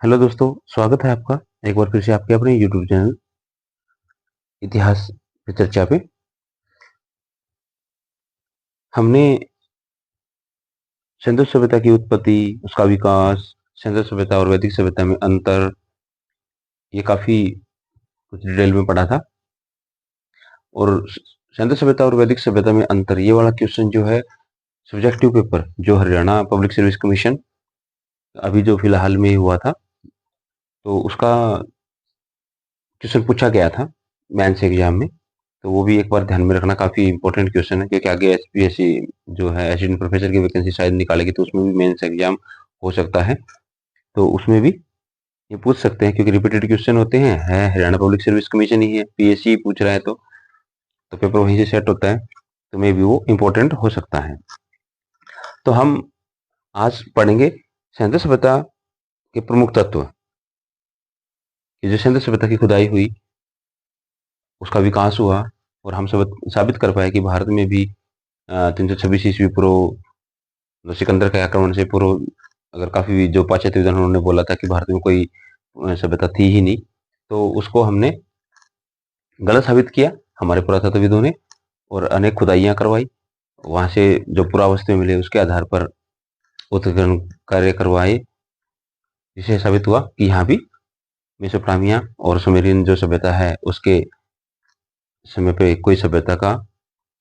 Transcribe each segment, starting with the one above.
Hello दोस्तों, स्वागत है आपका एक बार फिर से आपके अपने यूट्यूब चैनल इतिहास पे चर्चा पे। हमने सिंधु सभ्यता की उत्पत्ति, उसका विकास, सिंधु सभ्यता और वैदिक सभ्यता में अंतर, ये काफी कुछ डिटेल में पढ़ा था। और सिंधु सभ्यता और वैदिक सभ्यता में अंतर, ये वाला क्वेश्चन जो है सब्जेक्टिव पेपर जो हरियाणा पब्लिक सर्विस कमीशन अभी जो फिलहाल में ही हुआ था, तो उसका क्वेश्चन पूछा गया था मेंस एग्जाम में। तो वो भी एक बार ध्यान में रखना, काफी इंपॉर्टेंट क्वेश्चन है, क्योंकि आगे एसपीएससी जो है असिस्टेंट प्रोफेसर की वैकेंसी शायद निकालेगी, तो उसमें भी मेंस एग्जाम हो सकता है। तो उसमें भी ये पूछ सकते हैं, क्योंकि रिपीटेड क्वेश्चन होते हैं, है हरियाणा पब्लिक सर्विस कमीशन ही है, पीएससी पूछ रहा है, तो पेपर वहीं से सेट होता है, तो मे भी वो इम्पोर्टेंट हो सकता है। तो हम आज पढ़ेंगे सिंधु सभ्यता के प्रमुख तत्व, कि जो सिंधु सभ्यता की खुदाई हुई, उसका विकास हुआ, और हम सब साबित कर पाए कि भारत में भी 326 ईस्वी पूर्व, तो सिकंदर के आक्रमण से पूर्व, अगर काफी जो पाश्चात्य विद्वान उन्होंने बोला था कि भारत में कोई सभ्यता थी ही नहीं, तो उसको हमने गलत साबित किया हमारे पुरातत्वविदों ने, और अनेक खुदाइयां करवाई, वहां से जो पुरावस्तु मिले उसके आधार पर उत्खनन कार्य करवाए, जिससे साबित हुआ कि यहाँ भी मेसोपोटामिया और सुमेरियन जो सभ्यता है उसके समय पे कोई सभ्यता का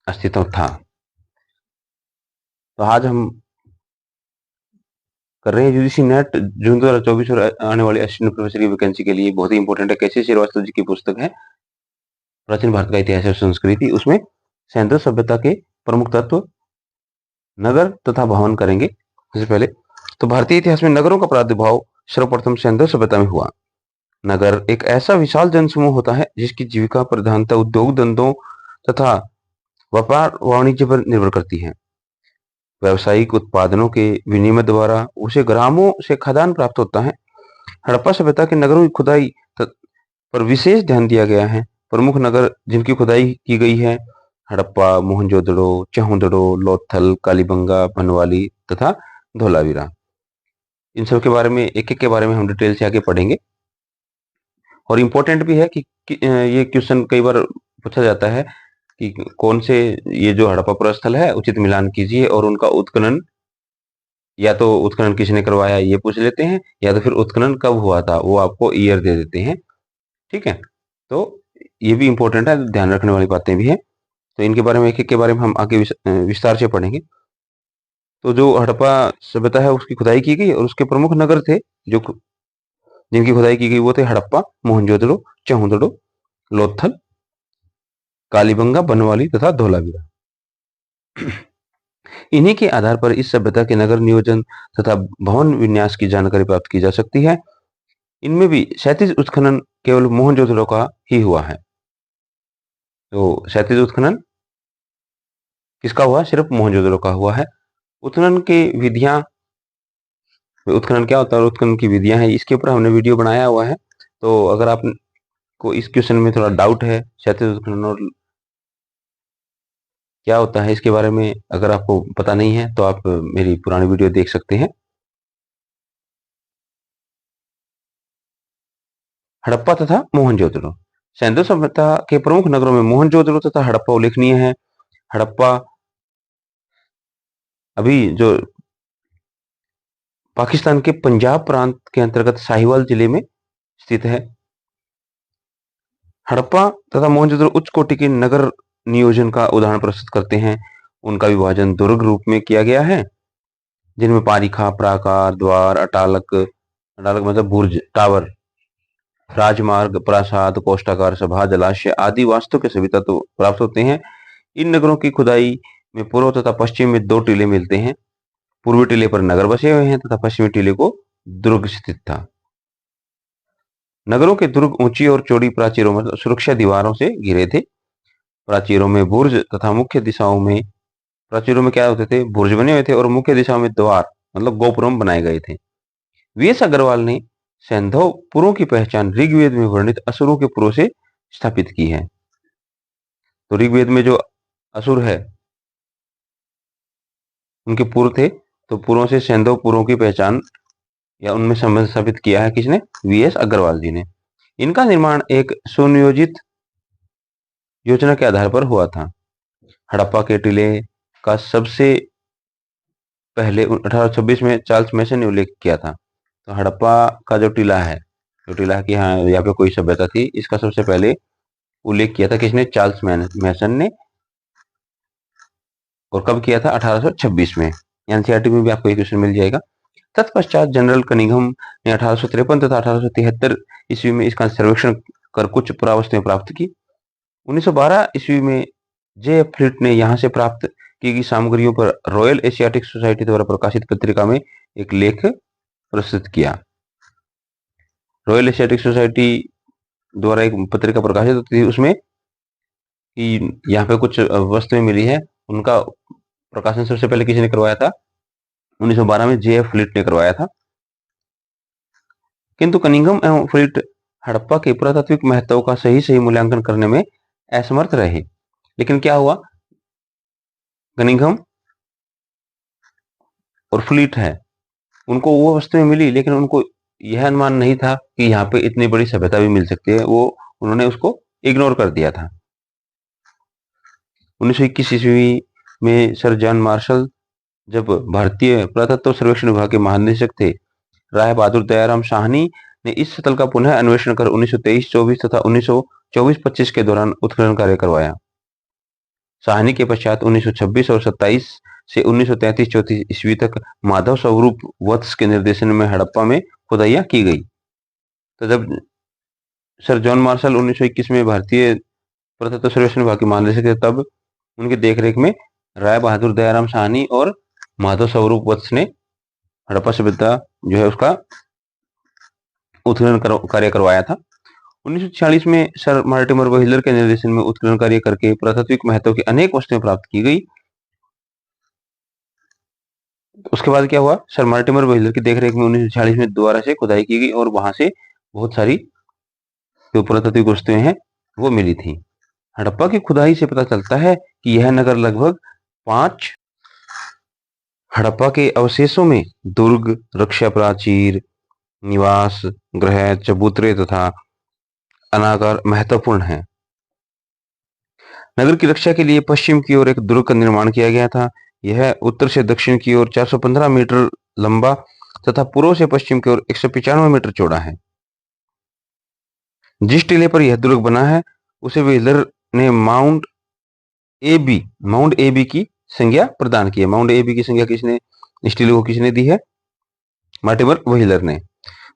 अस्तित्व था। तो आज हम कर रहे हैं यूजीसी नेट जून 2024 और आने वाली असिस्टेंट प्रोफेसर की वैकेंसी के लिए बहुत ही इंपॉर्टेंट है। कैसे श्रीवास्तव जी की पुस्तक है प्राचीन भारत का इतिहास और संस्कृति, उसमें सिंधु सभ्यता के प्रमुख तत्व, नगर तथा भवन करेंगे। सबसे पहले तो भारतीय इतिहास में नगरों का प्रादुर्भाव सर्वप्रथम सिंधु सभ्यता में हुआ। नगर एक ऐसा विशाल जनसमूह होता है जिसकी जीविका प्रधानता उद्योग धंधों तथा व्यापार वाणिज्य पर निर्भर करती है। व्यावसायिक उत्पादनों के विनिमय द्वारा उसे ग्रामों से खाद्यान्न प्राप्त होता है। हड़प्पा सभ्यता के नगरों की खुदाई पर विशेष ध्यान दिया गया है। प्रमुख नगर जिनकी खुदाई की गई है: हड़प्पा, मोहनजोदड़ो, चहुंदड़ो, लोथल, कालीबंगा, बनवाली तथा धोलावीरा। इन सब के बारे में, एक एक के बारे में हम डिटेल से आगे पढ़ेंगे। और इम्पोर्टेंट भी है कि ये क्वेश्चन कई बार पूछा जाता है कि कौन से, ये जो हड़प्पा पुरास्थल है उचित मिलान कीजिए, और उनका उत्खनन, या तो उत्खनन किसने करवाया ये पूछ लेते हैं, या तो फिर उत्खनन कब हुआ था वो आपको ईयर दे देते हैं। ठीक है, तो ये भी इंपॉर्टेंट है, ध्यान रखने वाली बातें भी हैं। तो इनके बारे में, एक एक के बारे में हम आगे विस्तार से पढ़ेंगे। तो जो हड़प्पा सभ्यता है उसकी खुदाई की गई, और उसके प्रमुख नगर थे जो जिनकी खुदाई की गई, वो थे हड़प्पा, मोहनजोदड़ो, चहुंदड़ो, लोथल, कालीबंगा, बनवाली तथा धोलावीरा। इन्हीं के आधार पर इस सभ्यता के नगर नियोजन तथा भवन विन्यास की जानकारी प्राप्त की जा सकती है। इनमें भी क्षैतिज उत्खनन केवल मोहनजोदड़ो का ही हुआ है। तो क्षैतिज उत्खनन किसका हुआ? सिर्फ मोहनजोदड़ो का हुआ है। उत्खनन की विधियां, उत्खनन क्या होता है और उत्खनन की विधियां हैं, इसके ऊपर हमने वीडियो बनाया हुआ है। तो अगर आपको इस क्वेश्चन में थोड़ा डाउट है क्षैतिज उत्खनन और क्या होता है इसके बारे में, अगर आपको पता नहीं है तो आप मेरी पुरानी वीडियो देख सकते हैं। हड़प्पा तथा मोहनजोदड़ो। सिंधु सभ्यता के प्रमुख नगरों में मोहनजोदड़ो तथा हड़प्पा उल्लेखनीय है। हड़प्पा अभी जो पाकिस्तान के पंजाब प्रांत के अंतर्गत साहिवाल जिले में स्थित है। हड़प्पा तथा मोहनजोदड़ो उच्च कोटि के नगर नियोजन का उदाहरण प्रस्तुत करते हैं। उनका विभाजन दुर्ग रूप में किया गया है, जिनमें पारिखा, प्राकार, द्वार, अटालक, अटालक मतलब बुर्ज, टावर, राजमार्ग, प्रासाद, कोष्ठागार, सभा, जलाशय आदि वास्तु के सभी तत्व प्राप्त होते हैं। इन नगरों की खुदाई में पूर्व तथा पश्चिम में दो टीले मिलते हैं। पूर्वी टीले पर नगर बसे हुए हैं तथा पश्चिमी टीले को दुर्ग स्थित था। नगरों के दुर्ग ऊंची और चौड़ी प्राचीरों, मतलब सुरक्षा दीवारों से घिरे थे। प्राचीरों में बुर्ज तथा मुख्य दिशाओं में, प्राचीरों में क्या होते थे? बुर्ज बने हुए थे, और मुख्य दिशाओं में द्वार मतलब गोपुरम बनाए गए थे। वीएस अग्रवाल ने सैंधव पुरों की पहचान ऋग्वेद में वर्णित असुरों के पुरों से स्थापित की है। तो ऋग्वेद में जो असुर है उनके पुर थे, तो पुरों से सैंधव पुरों की पहचान या उनमें संबंध स्थापित किया है किसने? वीएस अग्रवाल जी ने। इनका निर्माण एक सुनियोजित योजना के आधार पर हुआ था। हड़प्पा के टीले का सबसे पहले 1826 में चार्ल्स मैसन ने उल्लेख किया था। तो हड़प्पा का जो टीला है कि हाँ यहाँ पे कोई सभ्यता थी, इसका सबसे पहले उल्लेख किया था किसने? चार्ल्स मैसन ने। और कब किया था? 1826 में। एनसीईआरटी में भी आपको एक क्वेश्चन मिल जाएगा। तत्पश्चात जनरल कनिंघम ने 1853 तथा 1873 ईस्वी में इसका सर्वेक्षण कर कुछ पुरावस्तुएं प्राप्त की। 1912 ईस्वी में जे फ्लिट ने यहाँ से प्राप्त की गई सामग्रियों पर रॉयल एशियाटिक सोसाइटी द्वारा प्रकाशित पत्रिका में एक लेख प्रस्तुत किया। रॉयल एशियाटिक सोसाइटी द्वारा एक पत्रिका प्रकाशित होती थी, उसमें कि यहाँ पे कुछ वस्तुएं मिली है, उनका प्रकाशन सबसे पहले किसने करवाया था? 1912 में जे फ्लिट ने करवाया था। किंतु कनिंघम एवं फ्लिट हड़प्पा के पुरातात्विक महत्व का सही मूल्यांकन करने में असमर्थ रहे। लेकिन क्या हुआ? कनिंघम और फ्लीट है, उनको वो वस्तुएं मिली, लेकिन उनको यह अनुमान नहीं था कि यहाँ पे इतनी बड़ी सभ्यता भी मिल सकती है। वो उन्होंने उसको इग्नोर कर दिया था। 1921 ईस्वी में सर जॉन मार्शल जब भारतीय पुरातत्व सर्वेक्षण विभाग के महानिदेशक थे, राय बहादुर दयाराम साहनी ने इस स्थल का पुनः अन्वेषण कर 1923-24 तथा 1924-25 के दौरान उत्खनन कार्य करवाया। साहनी के पश्चात 1926 और 27 से 1933-34 ईस्वी तक माधव स्वरूप वत्स के निर्देशन में हड़प्पा में खुदाइयां की गई। तो जब सर जॉन मार्शल 1921 में भारतीय पुरातत्व सर्वेक्षण विभाग के महानिदेशक थे, तब उनकी देखरेख में राय बहादुर दयाराम साहनी और माधव स्वरूप वत्स ने हड़प्पा सभ्यता जो है उसका उत्खनन कार्य करवाया था। 1946 में सर मार्टिमर व्हीलर के निर्देशन में उत्खनन कार्य करके पुरातात्विक महत्व की अनेक वस्तुएं प्राप्त की गई। उसके बाद क्या हुआ? सर मार्टिमर व्हीलर की देखरेख में 1946 में दोबारा से खुदाई की गई और वहां से बहुत सारी जो पुरातात्विक वस्तुएं हैं वो मिली थी। हड़प्पा की खुदाई से पता चलता है कि यह नगर लगभग 5 हड़प्पा के अवशेषों में दुर्ग, रक्षा प्राचीर, निवास गृह, चबूतरे तथा अनागार महत्वपूर्ण है। नगर की रक्षा के लिए पश्चिम की ओर एक दुर्ग का निर्माण किया गया था। यह उत्तर से दक्षिण की ओर 415 मीटर लंबा तथा पूर्व से पश्चिम की ओर 195 मीटर चौड़ा है। जिस टीले पर यह दुर्ग बना है उसे व्हीलर ने माउंट एबी की संज्ञा प्रदान की है। माउंट एबी की संज्ञा किसने इस टीले को किसने दी है? मार्टिमर व्हीलर ने।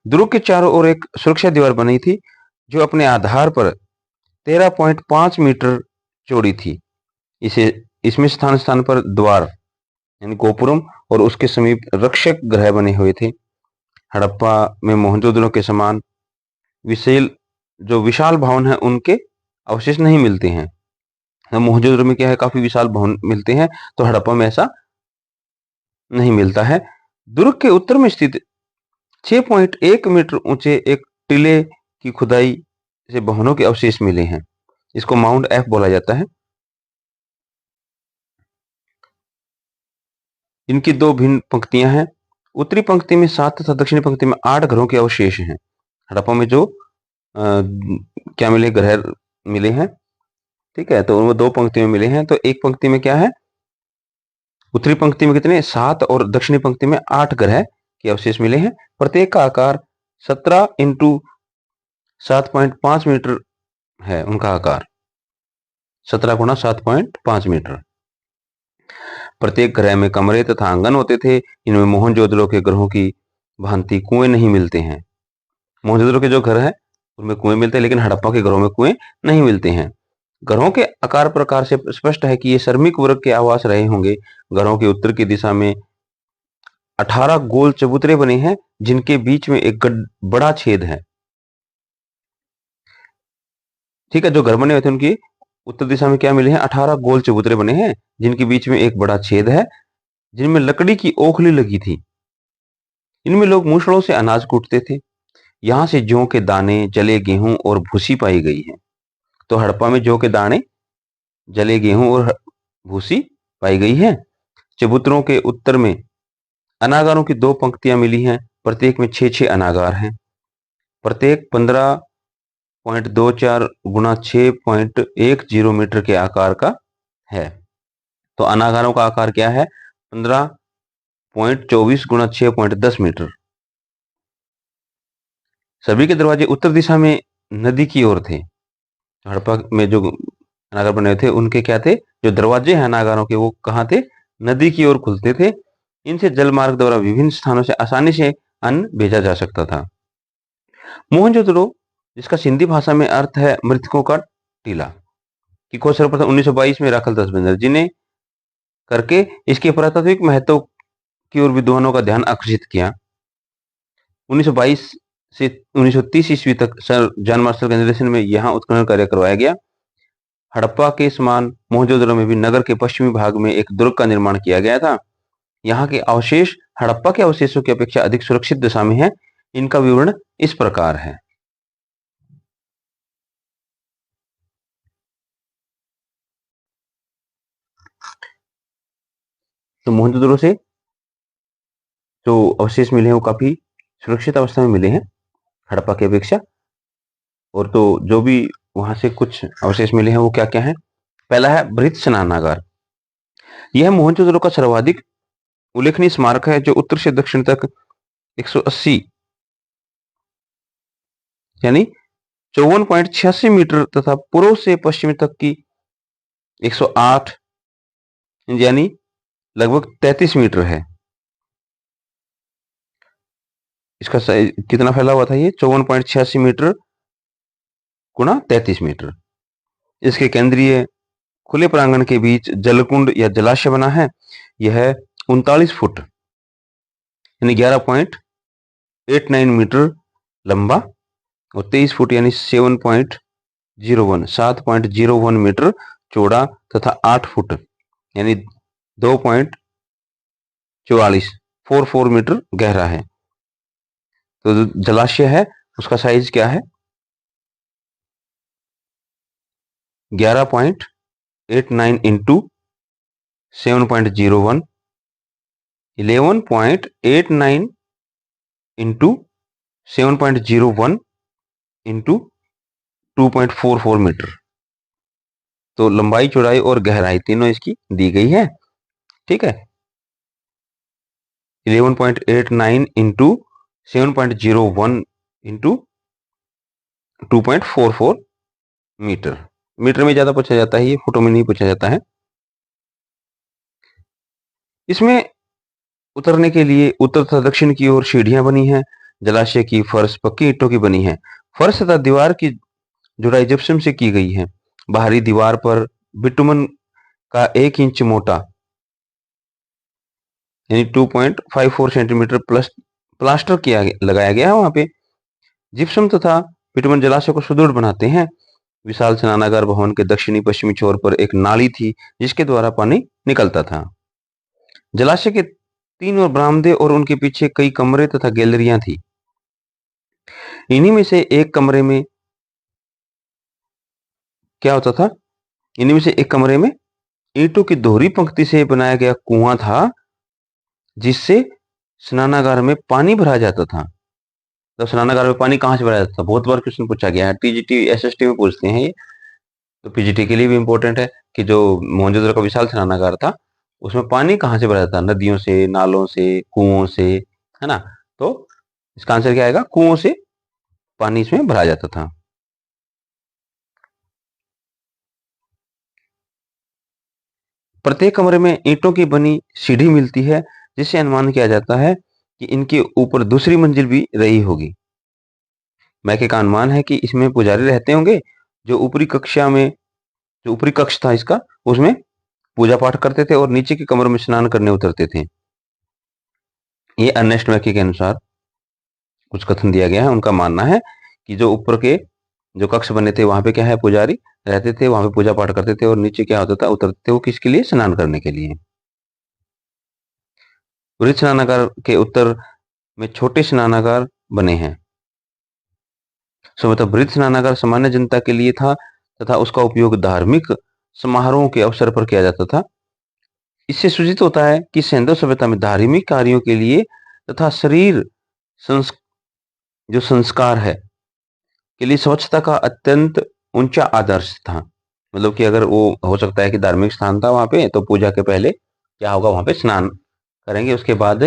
दुर्ग के चारों ओर एक सुरक्षा दीवार बनी थी जो अपने आधार पर 13.5 मीटर चौड़ी थी। इसमें स्थान स्थान पर द्वार यानी गोपुरम और उसके समीप रक्षक गृह बने हुए थे। हड़प्पा में मोहनजोदड़ो के समान विशाल भवन है उनके अवशेष नहीं मिलते हैं। मोहनजोदड़ो में क्या है? काफी विशाल भवन मिलते हैं, तो हड़प्पा में ऐसा नहीं मिलता है। दुर्ग के उत्तर में स्थित 6.1 मीटर ऊंचे एक टीले की खुदाई से भवनों के अवशेष मिले हैं। इसको माउंट एफ बोला जाता है। इनकी दो भिन्न पंक्तियां हैं। उत्तरी पंक्ति में 7 तथा दक्षिणी पंक्ति में 8 घरों के अवशेष हैं। हड़प्पा में जो क्या मिले? ग्रह मिले हैं। ठीक है, तो वो दो पंक्ति में मिले हैं। तो एक पंक्ति में क्या है? उत्तरी पंक्ति में कितने? 7 और दक्षिणी पंक्ति में 8 ग्रह के अवशेष मिले हैं। प्रत्येक का आकार 17 इंटू 7.5 मीटर है। उनका आकार 17 गुणा 7.5 मीटर। प्रत्येक ग्रह में कमरे तथा आंगन होते थे। इनमें मोहनजोदड़ो के ग्रहों की भांति कुएं नहीं मिलते हैं। मोहनजोदड़ो के जो घर है उनमें कुएं मिलते हैं, लेकिन हड़प्पा के घरों में कुएं नहीं मिलते हैं। घरों के आकार प्रकार से स्पष्ट है कि ये श्रमिक वर्ग के आवास रहे होंगे। घरों के उत्तर की दिशा में 18 गोल चबूतरे बने हैं जिनके बीच में एक बड़ा छेद है। ठीक है, जो घर बने हुए थे उनकी उत्तर दिशा में क्या मिले हैं? 18 गोल चबूतरे बने हैं जिनके बीच में एक बड़ा छेद है, जिनमें लकड़ी की ओखली लगी थी। इनमें लोग मूसलों से अनाज कूटते थे। यहां से जौ के दाने, जले गेहूं और भूसी पाई गई है। तो हड़प्पा में जौ के दाने, जले गेहूं और भूसी पाई गई है। चबूतरों के उत्तर में अनागारों की 2 पंक्तियां मिली हैं। प्रत्येक में 6-6 अनागार हैं। प्रत्येक 15.24 गुणा 6.10 मीटर के आकार का है। तो अनागारों का आकार क्या है? 15.24 गुणा 6.10 मीटर। सभी के दरवाजे उत्तर दिशा में नदी की ओर थे। हड़प्पा में जो अनागार बने थे उनके क्या थे? जो दरवाजे हैं अनागारों के वो कहाँ थे? नदी की ओर खुलते थे। इनसे जल मार्ग द्वारा विभिन्न स्थानों से आसानी से अन्न भेजा जा सकता था। मोहनजोदड़ो, जिसका सिंधी भाषा में अर्थ है मृतकों का टीला, की खोज सर्वप्रथम 1922 में राखल दसबंदर जी ने करके इसके पुरातात्विक महत्व की ओर विद्वानों का ध्यान आकर्षित किया। 1922 से 1930 ईस्वी तक सर जॉन मार्शल के निर्देशन में यहाँ उत्खनन कार्य करवाया गया। हड़प्पा के समान मोहनजोदड़ो में भी नगर के पश्चिमी भाग में एक दुर्ग का निर्माण किया गया था। यहाँ के अवशेष हड़प्पा के अवशेषों की अपेक्षा अधिक सुरक्षित दशा में है। इनका विवरण इस प्रकार है। तो मोहनजोदड़ो से जो अवशेष मिले हैं वो काफी सुरक्षित अवस्था में मिले हैं हड़प्पा की अपेक्षा। और तो जो भी वहां से कुछ अवशेष मिले हैं वो क्या क्या है? पहला है बृहत स्नानागार। यह मोहनजोदड़ो का सर्वाधिक उल्लेखनीय स्मारक है जो उत्तर से दक्षिण तक 180 यानी 54.86 मीटर तथा पूर्व से पश्चिम तक की 108 यानी लगभग 33 मीटर है। इसका कितना फैला हुआ था? ये 54.86 मीटर गुणा 33 मीटर। इसके केंद्रीय खुले प्रांगण के बीच जलकुंड या जलाशय बना है। यह 39 फुट यानी 11.89 मीटर लंबा और 23 फुट यानी 7.01 मीटर चौड़ा तथा 8 फुट यानी 2.44 मीटर गहरा है। तो जो जलाशय है उसका साइज क्या है? 11.89 इंटू 7.01, 11.89 इंटू 7.01 इंटू 2.44 मीटर। तो लंबाई, चौड़ाई और गहराई तीनों इसकी दी गई है। ठीक है, 11.89 इंटू 7.01 इंटू 2.44 मीटर। मीटर में ज्यादा पूछा जाता है, ये फुटों में नहीं पूछा जाता है। इसमें उतरने के लिए उत्तर तथा दक्षिण की ओर सीढ़ियां बनी हैं। जलाशय की फर्श पक्की ईंटों की बनी है। फर्श तथा दीवार की जुड़ाई जिप्सम से की गई है। बाहरी दीवार पर बिटुमन का 1 इंच मोटा यानी 2.54 सेंटीमीटर प्लस प्लास्टर लगाया गया है। वहां पे जिप्सम तथा बिटुमन जलाशय को सुदृढ़ बनाते हैं। विशाल स्नानागार भवन के दक्षिणी पश्चिमी छोर पर एक नाली थी जिसके द्वारा पानी निकलता था। जलाशय के 3 और बरामदे और उनके पीछे कई कमरे तथा गैलरियां थी। इन्हीं में से एक कमरे में क्या होता था? इन्हीं में से एक कमरे में ईंटों की दोहरी पंक्ति से बनाया गया कुआं था जिससे स्नानागार में पानी भरा जाता था। तो स्नानागार में पानी कहां से भरा जाता था? बहुत बार क्वेश्चन पूछा गया है, टीजीटी एसएसटी में पूछते हैं ये, तो पीजीटी के लिए भी इंपॉर्टेंट है कि जो मोहनजोदड़ो का विशाल स्नानागार था उसमें पानी कहां से भरा जाता? नदियों से, नालों से, कुओं से, है ना? तो इसका आंसर क्या आएगा? कुओं से पानी इसमें भरा जाता था। प्रत्येक कमरे में ईंटों की बनी सीढ़ी मिलती है जिससे अनुमान किया जाता है कि इनके ऊपर दूसरी मंजिल भी रही होगी। मैके का अनुमान है कि इसमें पुजारी रहते होंगे जो ऊपरी कक्षा में, जो ऊपरी कक्ष था इसका, उसमें पूजा पाठ करते थे और नीचे के कमरों में स्नान करने उतरते थे। ये अर्नेस्ट मैके के अनुसार कुछ कथन दिया गया है। उनका मानना है कि जो ऊपर के जो कक्ष बने थे वहां पे क्या है, पुजारी रहते थे, वहां पे पूजा पाठ करते थे और नीचे क्या होता था, उतरते थे वो किसके लिए? स्नान करने के लिए। वृहद स्नानागार के उत्तर में छोटे स्नानागार बने हैं। मतलब वृहद स्नानागार सामान्य जनता के लिए था तथा उसका उपयोग धार्मिक समारोहों के अवसर पर किया जाता था। इससे सूचित होता है कि सिंधु सभ्यता में धार्मिक कार्यों के लिए तथा शरीर संस जो संस्कार है के लिए स्वच्छता का अत्यंत ऊंचा आदर्श था। मतलब कि अगर वो हो सकता है कि धार्मिक स्थान था वहाँ पे, तो पूजा के पहले क्या होगा, वहाँ पे स्नान करेंगे, उसके बाद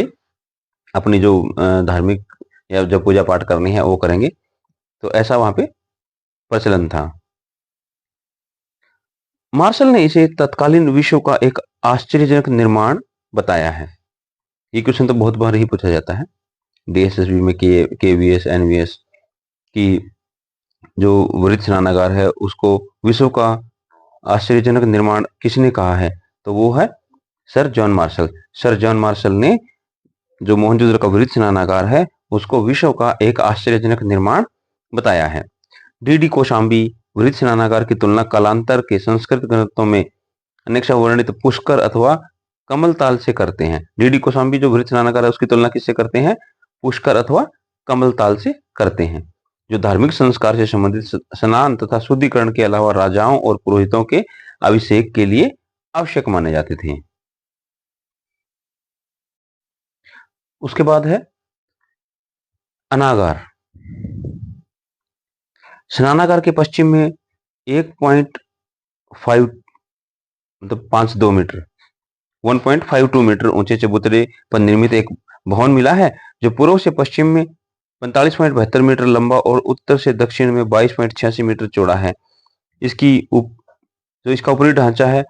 अपनी जो धार्मिक या जब पूजा पाठ करनी है वो करेंगे। तो ऐसा वहाँ पे प्रचलन था। मार्शल ने इसे तत्कालीन विश्व का एक आश्चर्यजनक निर्माण बताया है। ये क्वेश्चन तो बहुत बार ही पूछा जाता है डीएसएसबी में, केवीएस एनवीएस की जो वृत्त स्नानागार है उसको विश्व का आश्चर्यजनक निर्माण किसने कहा है, तो वो है sir John Marshall. Sir John Marshall ने जो मोहनजोदड़ो का वृत्त स्नानागार है उसको विश्व का एक आश्चर्यजनक निर्माण बताया है। डीडी कौशाम्बी वृत्त स्नानागार की तुलना कालांतर के संस्कृत ग्रंथों में अनेक वर्णित पुष्कर अथवा कमल ताल से करते हैं। डीडी कौशाम्बी जो वृत्त स्नानागार है उसकी तुलना किससे करते हैं, पुष्कर अथवा कमल ताल से करते हैं, जो धार्मिक संस्कार से संबंधित स्नान तथा शुद्धिकरण के अलावा राजाओं और पुरोहितों के अभिषेक के लिए आवश्यक माने जाते थे। उसके बाद है अनागार। स्नानागार के पश्चिम में 1.5 मतलब 52 मीटर 1.52 मीटर ऊंचे चबूतरे पर निर्मित एक भवन मिला है, जो पूर्व से पश्चिम में 45.72 मीटर लंबा और उत्तर से दक्षिण में 22.86 मीटर चौड़ा है। जो इसका ऊपरी ढांचा है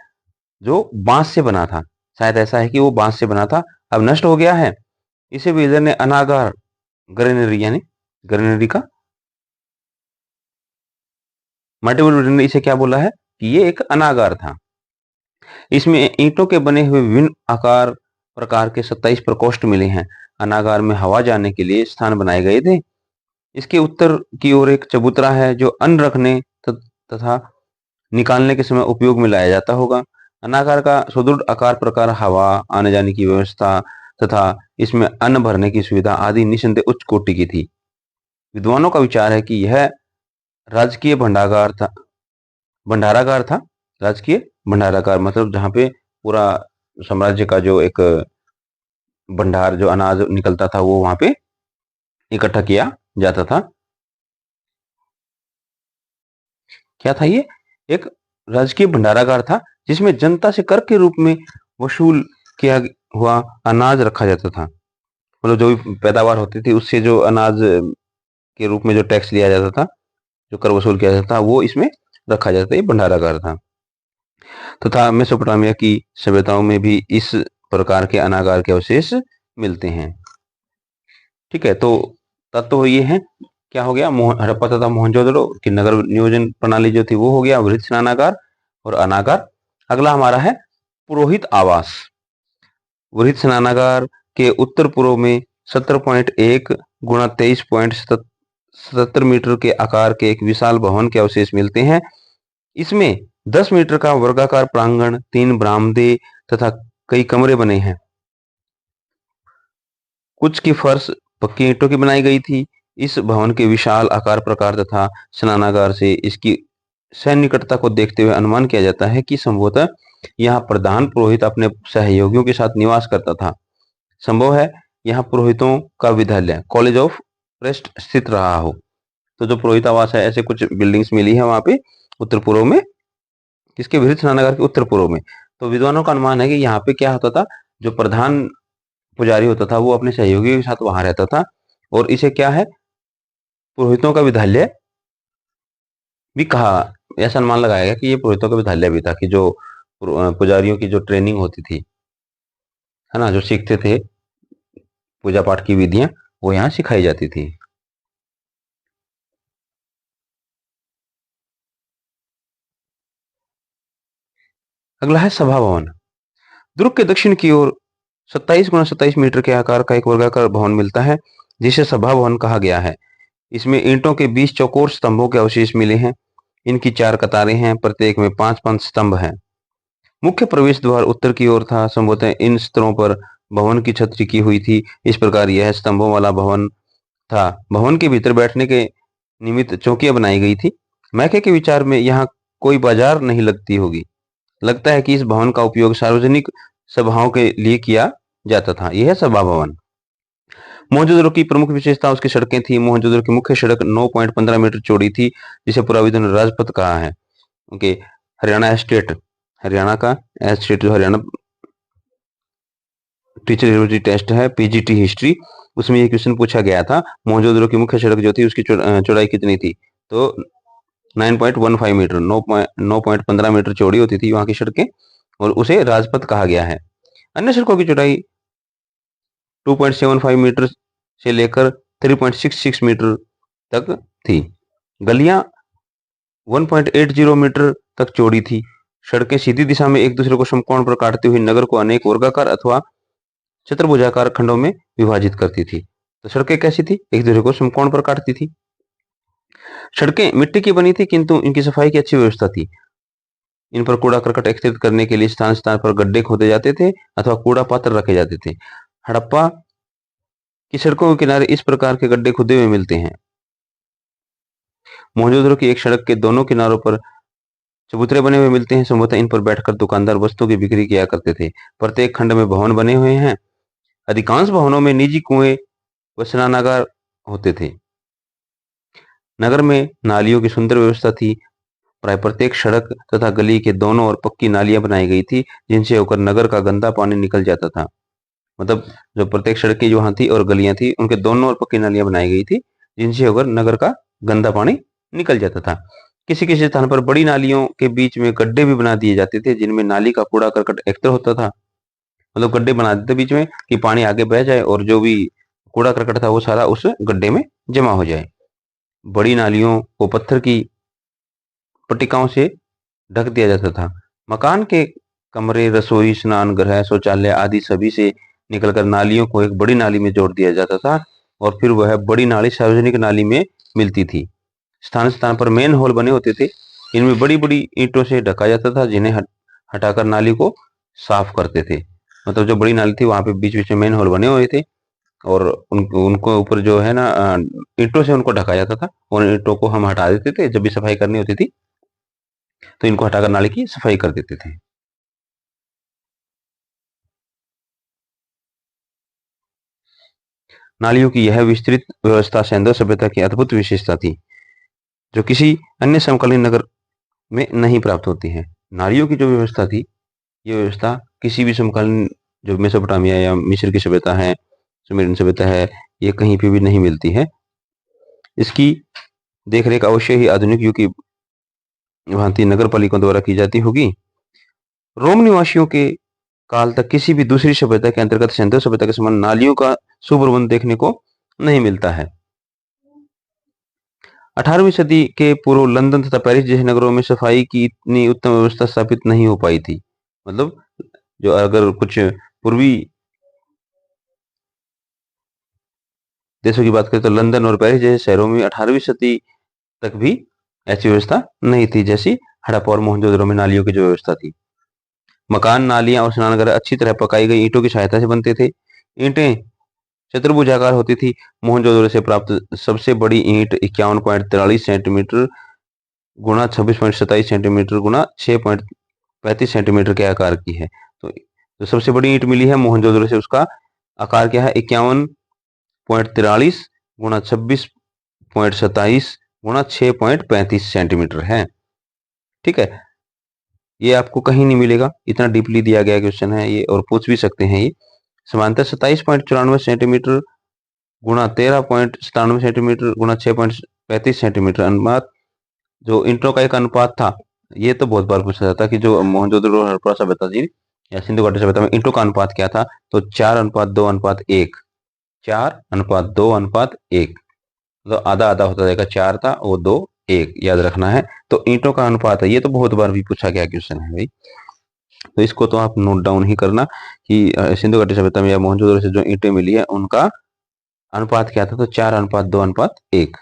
जो बांस से बना था, शायद ऐसा है कि वो बांस से बना था, अब नष्ट हो गया है। इसे बिल्डर ने अनागार ग्रेनरी यानी ग्रेनरी का मल्टीपल बिल्डर ने इसे क्या बोला है कि ये एक अनागार था। इसमें ईंटों के बने हुए विभिन्न आकार प्रकार के 27 प्रकोष्ठ मिले हैं। अनागार में हवा जाने के लिए स्थान बनाए गए थे। इसके उत्तर की ओर एक चबूतरा है जो अन्न रखने तथा निकालने के समय उपयोग में लाया जाता होगा। अनागार का सुदृढ़ आकार प्रकार, हवा आने जाने की व्यवस्था तथा इसमें अन्न भरने की सुविधा आदि निसंदेह उच्च कोटि की थी। विद्वानों का विचार है कि यह राजकीय भंडारागार था। राजकीय भंडारागार मतलब जहाँ पे पूरा साम्राज्य का जो एक भंडार, जो अनाज निकलता था वो वहां पे इकट्ठा किया जाता था। क्या था ये, एक राजकीय भंडारागार था जिसमें जनता से कर के रूप में वसूल किया हुआ अनाज रखा जाता था। मतलब जो भी पैदावार होती थी उससे जो अनाज के रूप में जो टैक्स लिया जाता था, जो कर वसूल किया जाता था, वो इसमें रखा जाता था। ये भंडारागार था। तथा मेसोपोटामिया की सभ्यताओं में भी इस प्रकार के अनागार के अवशेष मिलते हैं। ठीक है, तो तत्व ये है, क्या हो गया, हड़प्पा तथा मोहनजोदड़ो की नगर नियोजन प्रणाली जो थी वो हो गया वृत्त स्नानागार और अनागार। अगला हमारा है पुरोहित आवास। वृत्त स्नानागार के उत्तर पूर्व में 17.1 गुणा 23.77 मीटर के आकार के एक विशाल भवन के अवशेष मिलते हैं। इसमें 10 मीटर का वर्गाकार प्रांगण, 3 बरामदे तथा कई कमरे बने हैं। कुछ की फर्श पक्की ईंटों की बनाई गई थी। इस भवन के विशाल आकार प्रकार तथा स्नानागार से इसकी सन्निकटता को देखते हुए अनुमान किया जाता है कि संभवतः यहाँ प्रधान पुरोहित अपने सहयोगियों के साथ निवास करता था। संभव है यहाँ पुरोहितों का विद्यालय कॉलेज ऑफ प्रेस्ट स्थित रहा हो। तो जो पुरोहित आवास है, ऐसे कुछ बिल्डिंग्स मिली है वहां पे उत्तर पूर्व में, किसके, वृत्त स्नानागार के उत्तर पूर्व में। तो विद्वानों का अनुमान है कि यहाँ पे क्या होता था, जो प्रधान पुजारी होता था वो अपने सहयोगियों के साथ वहां रहता था, और इसे क्या है, पुरोहितों का विद्यालय भी कहा। ऐसा अनुमान लगाया गया कि ये पुरोहितों का विद्यालय भी था, कि जो पुजारियों की जो ट्रेनिंग होती थी, है ना, जो सीखते थे पूजा पाठ की विधियां, वो यहाँ सिखाई जाती थी। अगला है सभा भवन। दुर्ग के दक्षिण की ओर 27 गुना 27 मीटर के आकार का एक वर्गाकार भवन मिलता है, जिसे सभा भवन कहा गया है। इसमें ईंटों के 20 चौकोर स्तंभों के अवशेष मिले हैं। इनकी 4 कतारें हैं, प्रत्येक में 5-5 स्तंभ हैं। मुख्य प्रवेश द्वार उत्तर की ओर था। संभवतः इन स्तरों पर भवन की छत टिकी हुई थी। इस प्रकार यह स्तंभों वाला भवन था। भवन के भीतर बैठने के निमित्त चौकियां बनाई गई थी। मैके के विचार में यहाँ कोई बाजार नहीं लगती होगी। लगता है कि इस भवन का उपयोग सार्वजनिक सभाओं के लिए किया जाता था। यह सभा भवन। मोहनजोदड़ो की प्रमुख विशेषता उसकी सड़कें थी। मोहनजोदड़ो की मुख्य सड़क 9.15 मीटर चौड़ी थी, जिसे पुराविदों ने राजपथ कहा है। ओके, हरियाणा स्टेट, हरियाणा का स्टेट जो हरियाणा टीचर एबिलिटी टेस्ट है, पीजीटी हिस्ट्री, उसमें ये क्वेश्चन पूछा गया था, मोहनजोदड़ो की मुख्य सड़क जो थी उसकी चौड़ाई कितनी थी? तो 9.15 मीटर, 9.15 मीटर चौड़ी होती थी वहां की सड़कें, और उसे राजपथ कहा गया है। अन्य सड़कों की चौड़ाई 2.75 मीटर से लेकर 3.66 मीटर तक थी। गलियां 1.80 मीटर तक चौड़ी थी। सड़कें सीधी दिशा में एक दूसरे को समकोण पर काटती हुई नगर को अनेक वर्गाकार अथवा चतुर्भुजाकार खंडों में विभाजित करती थी। तो सड़कें कैसी थी? एक दूसरे को समकोण पर काटती थी। सड़कें मिट्टी की बनी थी, किंतु इनकी सफाई की अच्छी व्यवस्था थी। इन पर कूड़ा करकट एकत्रित करने के लिए स्थान स्थान पर गड्ढे खोदे जाते थे अथवा कूड़ा पात्र रखे जाते थे। हड़प्पा की सड़कों के किनारे इस प्रकार के गड्ढे खुदे हुए मिलते हैं। मोहनजोदड़ो की एक सड़क के दोनों किनारों पर चबूतरे बने हुए मिलते हैं। संभवतः इन पर बैठकर दुकानदार वस्तुओं की बिक्री किया करते थे। प्रत्येक खंड में भवन बने हुए हैं। अधिकांश भवनों में निजी कुएं व स्नानागार होते थे। नगर में नालियों की सुंदर व्यवस्था थी। प्राय प्रत्येक सड़क तथा गली के दोनों ओर पक्की नालियां बनाई गई थी, जिनसे होकर नगर का गंदा पानी निकल जाता था। मतलब जो प्रत्येक सड़कें जो वहां थी और गलियां थी, उनके दोनों ओर पक्की नालियां बनाई गई थी, जिनसे होकर नगर का गंदा पानी निकल जाता था। किसी किसी स्थान पर बड़ी नालियों के बीच में गड्ढे भी बना दिए जाते थे, जिनमें नाली का कूड़ा करकट एकत्र होता था। मतलब गड्ढे बना देते बीच में कि पानी आगे बह जाए और जो भी कूड़ा करकट था वो सारा उस गड्ढे में जमा हो जाए। बड़ी नालियों को पत्थर की पट्टिकाओं से ढक दिया जाता था। मकान के कमरे, रसोई, स्नान गृह, शौचालय आदि सभी से निकलकर नालियों को एक बड़ी नाली में जोड़ दिया जाता था और फिर वह बड़ी नाली सार्वजनिक नाली में मिलती थी। स्थान स्थान पर मेन होल बने होते थे। इनमें बड़ी बड़ी ईंटों से ढका जाता था, जिन्हें हटाकर नाली को साफ करते थे। मतलब जो बड़ी नाली थी वहां पे बीच बीच में मेन होल बने हुए थे और उनको ऊपर जो है ना ईंटों से उनको ढका जाता था और ईंटों को हम हटा देते थे जब भी सफाई करनी होती थी, तो इनको हटाकर नाली की सफाई कर देते थे। नालियों की यह विस्तृत व्यवस्था सिंधु सभ्यता की अद्भुत विशेषता थी, जो किसी अन्य समकालीन नगर में नहीं प्राप्त होती है। नालियों की जो व्यवस्था थी, ये व्यवस्था किसी भी समकालीन जो मेसोपोटामिया या मिस्र की सभ्यता है, सुमेरियन सभ्यता है, ये कहीं पे भी नहीं मिलती है। इसकी देखरेख अवश्य ही आधुनिक युग की भांति नगर पालिकाओं द्वारा की जाती होगी। रोम निवासियों के काल तक किसी भी दूसरी सभ्यता के अंतर्गत सिंधु सभ्यता के समान नालियों का सुप्रबंध देखने को नहीं मिलता है। 18वीं सदी के पूर्व लंदन तथा पेरिस जैसे नगरों में सफाई की इतनी उत्तम व्यवस्था स्थापित नहीं हो पाई थी। मतलब जो अगर कुछ पूर्वी देशों की बात करें तो लंदन और पेरिस जैसे शहरों में 18वीं सदी तक भी ऐसी व्यवस्था नहीं थी, जैसी हड़प्पा और मोहनजोदड़ो में नालियों की जो व्यवस्था थी। मकान, नालियां और स्नानघर अच्छी तरह पकाई गई ईंटों की सहायता से बनते थे। ईंटें चतुर्भुजाकार होती थी। मोहनजोदड़ो से प्राप्त सबसे बड़ी ईंट 51.43 सेंटीमीटर गुणा 26.27 सेंटीमीटर गुणा 6.35 सेंटीमीटर के आकार की है। तो जो सबसे बड़ी ईंट मिली है मोहनजोदड़ो से, उसका आकार क्या है? 51.43 गुणा 26.27 गुणा 6.35 सेंटीमीटर है। ठीक है, ये आपको कहीं नहीं मिलेगा, इतना डीपली दिया गया क्वेश्चन है ये, और पूछ भी सकते हैं ये। समांतर 27.94 सेंटीमीटर गुणा 13.97 सेंटीमीटर गुणा 6.35 सेंटीमीटर अनुपात, जो इंट्रो का एक अनुपात था। ये तो बहुत बार पूछा जाता कि जो मोहनजोदड़ो और हड़प्पा सभ्यता थी या सिंधु घाटी सभ्यता में इंट्रो का अनुपात क्या था? तो 4:2:1, 4:2:1, तो आधा आधा होता जाएगा, 4 था वो 2 1, याद रखना है। तो ईंटों का अनुपात है, ये तो बहुत बार भी पूछा गया क्वेश्चन है भाई, तो इसको तो आप नोट डाउन ही करना कि सिंधु घाटी सभ्यता में या मोहनजोदड़ो से जो ईंटें मिली है उनका अनुपात क्या था? तो 4:2:1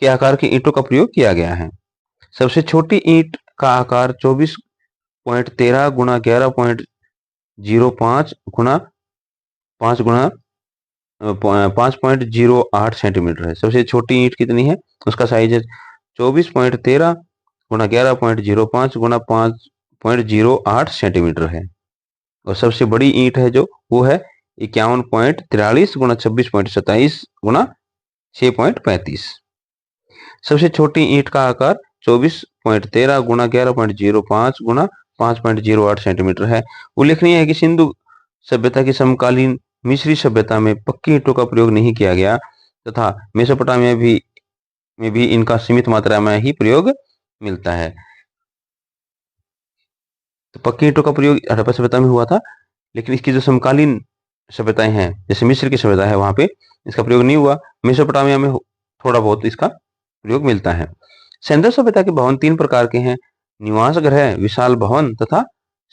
के आकार की ईंटों का प्रयोग किया गया है। सबसे छोटी ईंट का आकार 24.13 गुणा 11.05 गुणा 5 गुणा 5.08 सेंटीमीटर है। सबसे छोटी ईंट कितनी है? उसका साइज है 24.13 गुणा 11.05 गुणा 5.08 सेंटीमीटर है। और सबसे बड़ी ईंट है जो, वो है 51.43 गुणा 26.27 गुणा 6.35। सबसे छोटी ईंट का आकार 24.13 गुणा 11.05 गुणा 5.08 सेंटीमीटर है। उल्लेखनीय है कि सिंधु सभ्यता की समकालीन मिस्री सभ्यता में पक्की ईंटों का प्रयोग नहीं किया गया तथा मेसोपोटामिया में भी इनका सीमित मात्रा में ही प्रयोग मिलता है। तो पक्की ईंटों का प्रयोग हड़प्पा सभ्यता में हुआ था, लेकिन इसकी जो समकालीन सभ्यताएं हैं, जैसे मिस्र की सभ्यता है, वहां पे इसका प्रयोग नहीं हुआ। मेसोपोटामिया में थोड़ा बहुत इसका प्रयोग मिलता है। सिंधु सभ्यता के भवन 3 प्रकार के हैं: निवास गृह, विशाल भवन तथा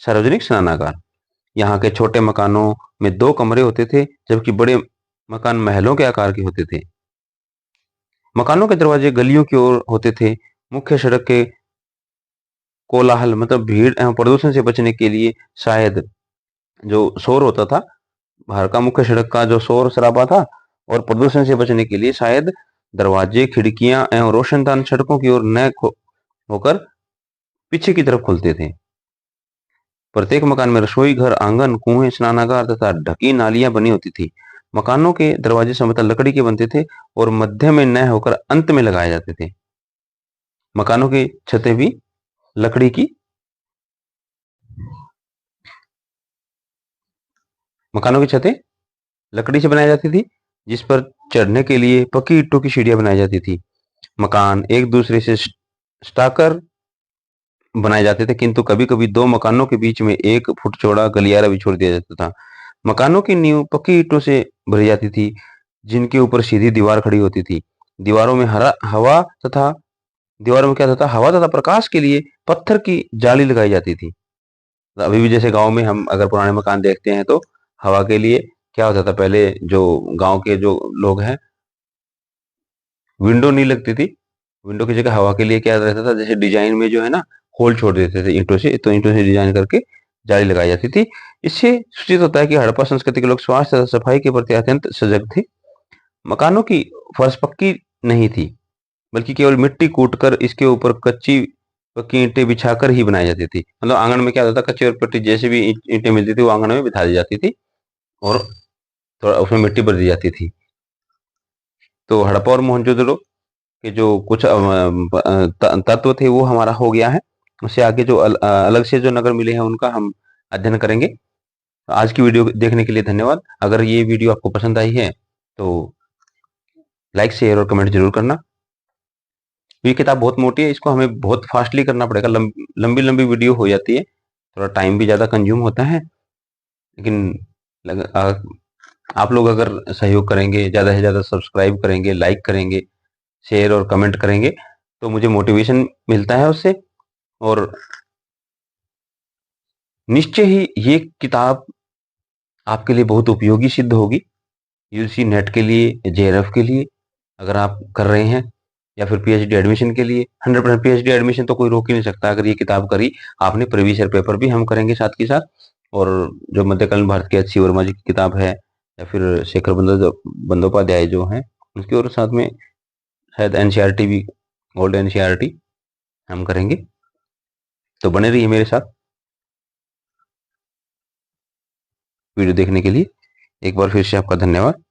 सार्वजनिक स्नानागार। यहाँ के छोटे मकानों में 2 कमरे होते थे, जबकि बड़े मकान महलों के आकार के होते थे। मकानों के दरवाजे गलियों की ओर होते थे। मुख्य सड़क के कोलाहल मतलब भीड़ एवं प्रदूषण से बचने के लिए शायद जो शोर होता था, बाहर का मुख्य सड़क का जो शोर शराबा था, और प्रदूषण से बचने के लिए शायद दरवाजे, खिड़कियां एवं रोशनदान सड़कों की ओर न होकर पीछे की तरफ खुलते थे। प्रत्येक मकान में रसोई घर, आंगन, कुएं, स्नानागार तथा ढकी नालियां बनी होती थी। मकानों के दरवाजे समतल लकड़ी के बनते थे और मध्य में न होकर अंत में लगाए जाते थे। मकानों की छतें भी लकड़ी की मकानों की छतें लकड़ी से बनाई जाती थी, जिस पर चढ़ने के लिए पक्की ईंटों की सीढ़ियां बनाई जाती थी। मकान एक दूसरे से स्टाकर बनाए जाते थे, किंतु कभी-कभी 2 मकानों के बीच में 1 फुट चौड़ा गलियारा भी छोड़ दिया जाता था। मकानों की नींव पक्की ईंटों से भरी जाती थी, जिनके ऊपर सीधी दीवार खड़ी होती थी। दीवारों में क्या होता था, हवा तथा प्रकाश के लिए पत्थर की जाली लगाई जाती थी। अभी भी जैसे गांव में हम अगर पुराने मकान देखते हैं तो हवा के लिए क्या होता था, पहले जो गांव के जो लोग हैं, विंडो नहीं लगती थी। विंडो की जगह हवा के लिए क्या रहता था, जैसे डिजाइन में जो है ना, होल छोड़ देते थे ईंटों से, तो ईंटों से डिजाइन करके जाली लगाई जाती थी। इससे सूचित होता है कि हड़प्पा संस्कृति के लोग स्वास्थ्य तथा सफाई के प्रति अत्यंत सजग थे। मकानों की फर्श पक्की नहीं थी, बल्कि केवल मिट्टी कूटकर इसके ऊपर कच्ची पक्की ईंटें बिछाकर ही बनाई जाती थी। मतलब आंगन में क्या होता था, कच्ची और पट्टी जैसे भी ईंटें मिलती थी वो आंगन में बिठा दी जाती थी और थोड़ा उसमें मिट्टी भर दी जाती थी। तो हड़प्पा और मोहनजोदड़ो के जो कुछ तत्व थे वो हमारा हो गया है। उससे आगे जो अलग से जो नगर मिले हैं उनका हम अध्ययन करेंगे। आज की वीडियो देखने के लिए धन्यवाद। अगर ये वीडियो आपको पसंद आई है तो लाइक, शेयर और कमेंट जरूर करना। ये किताब बहुत मोटी है, इसको हमें बहुत फास्टली करना पड़ेगा। लंबी लंबी वीडियो हो जाती है, थोड़ा टाइम भी ज़्यादा कंज्यूम होता है, लेकिन आप लोग अगर सहयोग करेंगे, ज़्यादा से ज़्यादा सब्सक्राइब करेंगे, लाइक करेंगे, शेयर और कमेंट करेंगे, तो मुझे मोटिवेशन मिलता है उससे, और निश्चय ही ये किताब आपके लिए बहुत उपयोगी सिद्ध होगी। यूजीसी नेट के लिए, जेआरएफ के लिए अगर आप कर रहे हैं, या फिर पीएचडी एडमिशन के लिए। 100% पीएचडी एडमिशन तो कोई रोक ही नहीं सकता अगर ये किताब करी आपने। प्रीवियस ईयर पेपर भी हम करेंगे साथ के साथ, और जो मध्यकालीन भारत की एच.सी. वर्मा जी की किताब है, या फिर शेखर बंदोपाध्याय जो हैं उसकी, और साथ में शायद एनसीईआरटी भी, ओल्ड एनसीईआरटी हम करेंगे। तो बने रहिए मेरे साथ वीडियो देखने के लिए। एक बार फिर से आपका धन्यवाद।